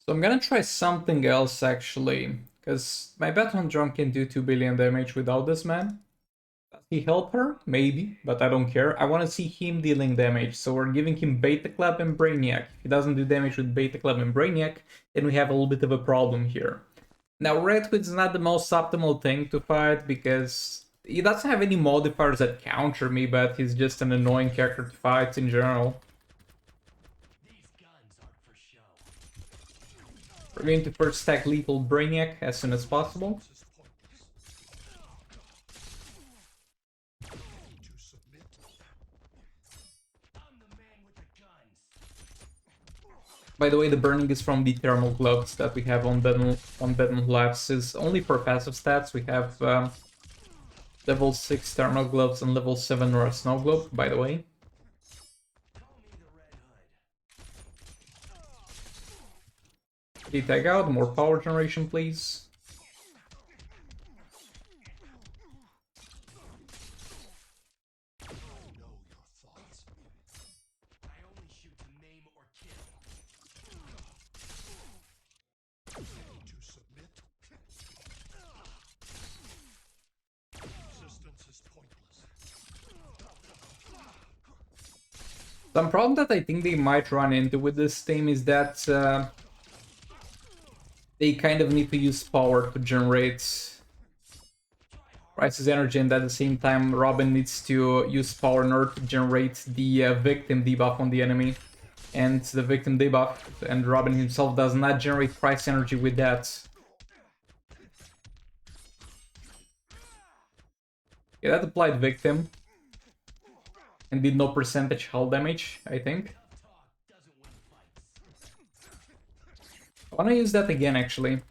So I'm gonna try something else actually, because my Baton Drum can do 2 billion damage without this man. Does he help her? Maybe, but I don't care. I want to see him dealing damage, so we're giving him Beta Club and Brainiac. If he doesn't do damage with Beta Club and Brainiac, then we have a little bit of a problem here. Now, Red Hood's not the most optimal thing to fight because he doesn't have any modifiers that counter me, but he's just an annoying character to fight in general. We're going to first stack Lethal Brainiac as soon as possible. By the way, the burning is from the thermal gloves that we have on Bedlam Labs. Is only for passive stats. We have level 6 thermal gloves and level 7 snow globe, by the way. Tag out, more power generation, please. Some problem that I think they might run into with this team is that they kind of need to use power to generate Price's energy, and at the same time Robin needs to use power in order to generate the victim debuff on the enemy. And the victim debuff, and Robin himself does not generate Price energy with that. Yeah, that applied victim. And did no percentage hull damage, I think. I wanna use that again, actually.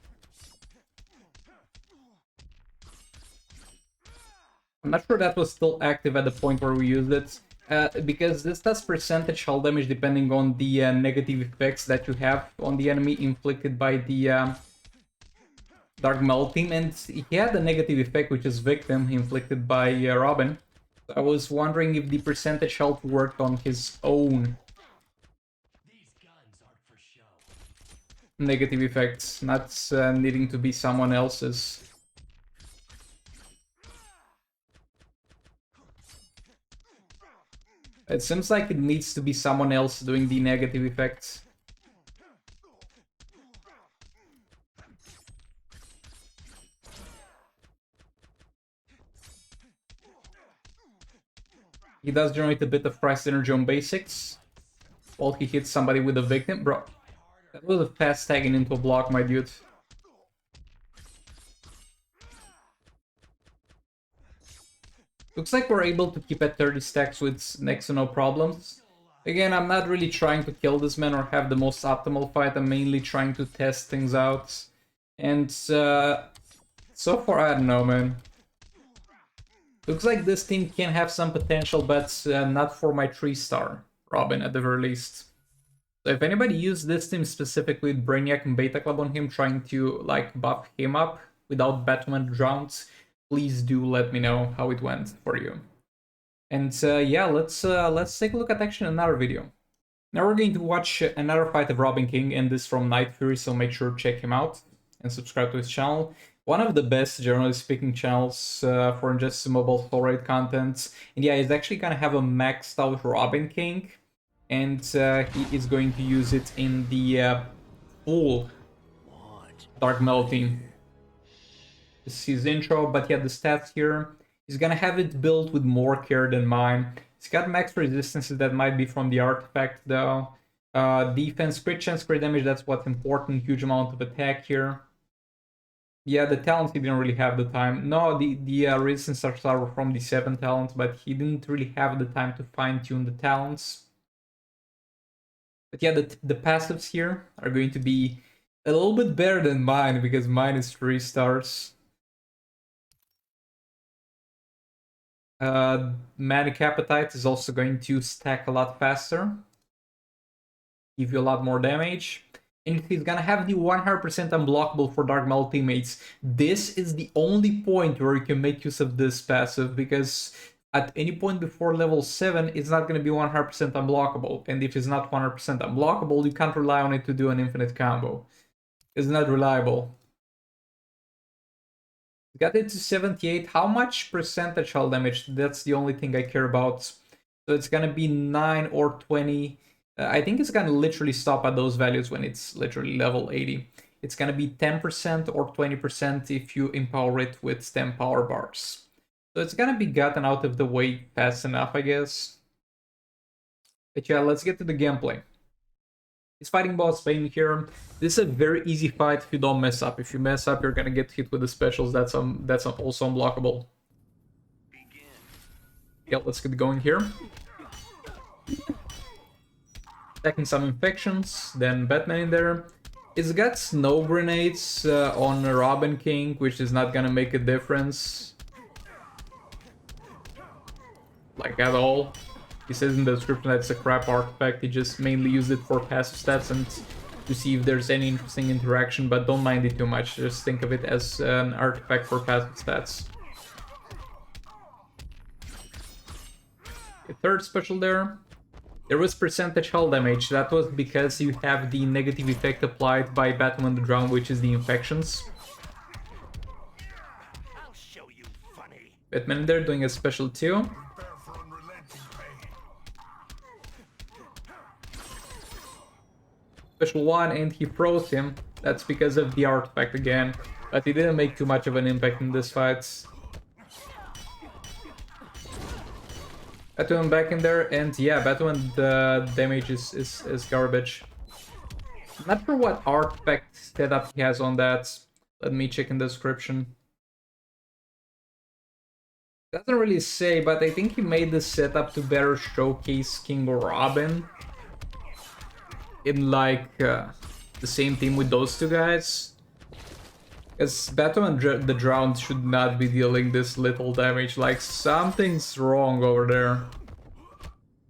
I'm not sure that was still active at the point where we used it. Because this does percentage hull damage depending on the negative effects that you have on the enemy inflicted by the Dark Metal team, and he had a negative effect, which is victim, inflicted by Robin. I was wondering if the percentage health worked on his own negative effects, not needing to be someone else's. It seems like it needs to be someone else doing the negative effects. He does generate a bit of price energy on basics while he hits somebody with a victim. Bro, that was a fast tagging into a block, my dude. Looks like we're able to keep at 30 stacks with next to no problems. Again, I'm not really trying to kill this man or have the most optimal fight. I'm mainly trying to test things out. And so far, I don't know, man. Looks like this team can have some potential, but not for my 3-star Robin at the very least. So if anybody used this team specifically with Brainiac and Beta Club on him, trying to like buff him up without Batman rounds, please do let me know how it went for you. And yeah, let's take a look at actually another video. Now we're going to watch another fight of Robin King, and this from Night Fury, so make sure to check him out and subscribe to his channel. One of the best, generally speaking, channels for just mobile full rate content. And yeah, he's actually gonna have a maxed out Robin King, and he is going to use it in the full Dark Metal team. This is his intro, but yeah, the stats here. He's gonna have it built with more care than mine. He's got max resistances that might be from the artifact though. Defense, crit chance, crit damage, that's what's important. Huge amount of attack here. Yeah, the talents he didn't really have the time. No, the resistance are from the 7 talents, but he didn't really have the time to fine-tune the talents. But yeah, the passives here are going to be a little bit better than mine, because mine is 3 stars. Manic Appetite is also going to stack a lot faster, give you a lot more damage. And he's gonna have the 100% unblockable for Dark Metal teammates. This is the only point where you can make use of this passive, because at any point before level 7, it's not gonna be 100% unblockable. And if it's not 100% unblockable, you can't rely on it to do an infinite combo. is not reliable. Got it to 78. How much percentage hull damage? That's the only thing I care about. So it's gonna be 9 or 20. I think it's gonna literally stop at those values when it's literally level 80. It's gonna be 10% or 20% if you empower it with stem power bars. So it's gonna be gotten out of the way fast enough, I guess. But yeah, let's get to the gameplay. He's fighting boss Bane here. This is a very easy fight if you don't mess up. If you mess up, you're gonna get hit with the specials. That's also unblockable. Yeah, let's get going here. Attacking some infections, then Batman in there. It's got snow grenades on Robin King, which is not gonna make a difference. Like at all. He says in the description that it's a crap artifact. He just mainly used it for passive stats and to see if there's any interesting interaction, but don't mind it too much. Just think of it as an artifact for passive stats. The third special there. There was percentage hull damage. That was because you have the negative effect applied by Batman the Drown, which is the infections. Batman there doing a special too. Special 1 and he froze him. That's because of the artifact again. But he didn't make too much of an impact in this fight. Batman back in there, and yeah, Batman the damage is garbage. Not sure what artifact setup he has on that. Let me check in the description. Doesn't really say, but I think he made this setup to better showcase King Robin in like the same team with those two guys. Because Batman the Drowned should not be dealing this little damage. Like, something's wrong over there.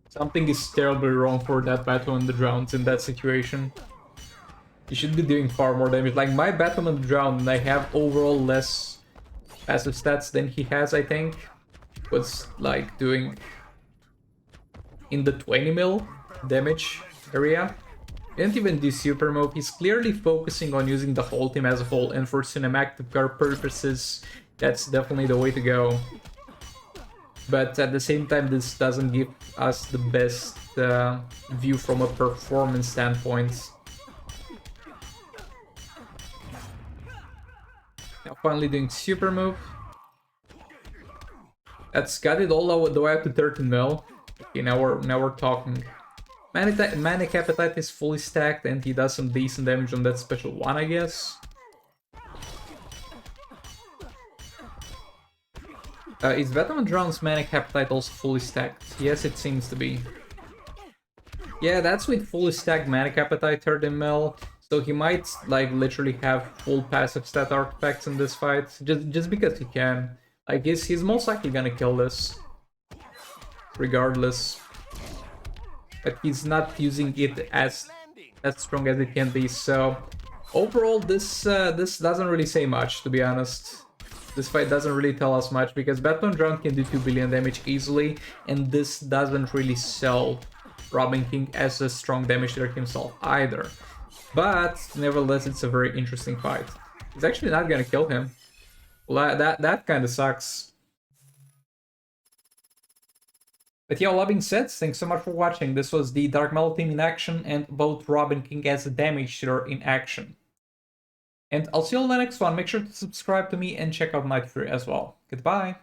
Something is terribly wrong for that Batman the Drowned in that situation. He should be doing far more damage. Like, my Batman the Drowned, and I have overall less passive stats than he has, I think. Was like doing in the 20 mil damage area. Didn't even do super move. He's clearly focusing on using the whole team as a whole, and for cinematic purposes, that's definitely the way to go. But at the same time, this doesn't give us the best view from a performance standpoint. Now finally doing super move. That's got it all the way up to 13 mil. Okay, now we're talking. Manic Appetite is fully stacked and he does some decent damage on that special 1, I guess. Is Batman Drown's Manic Appetite also fully stacked? Yes, it seems to be. Yeah, that's with fully stacked Manic Appetite 13 mil. So he might like literally have full passive stat artifacts in this fight. Just because he can. Like he's most likely gonna kill this. Regardless. But he's not using it as strong as it can be, so overall this doesn't really say much, to be honest. This fight doesn't really tell us much because Batman Drowned can do 2 billion damage easily, and this doesn't really sell Robin King as a strong damage dealer himself either. But nevertheless, it's a very interesting fight. He's actually not gonna kill him. Well, that kind of sucks. But yeah, all that being said, thanks so much for watching. This was the Dark Metal team in action and both Robin King as a damage dealer in action. And I'll see you on the next one. Make sure to subscribe to me and check out Night Fury as well. Goodbye!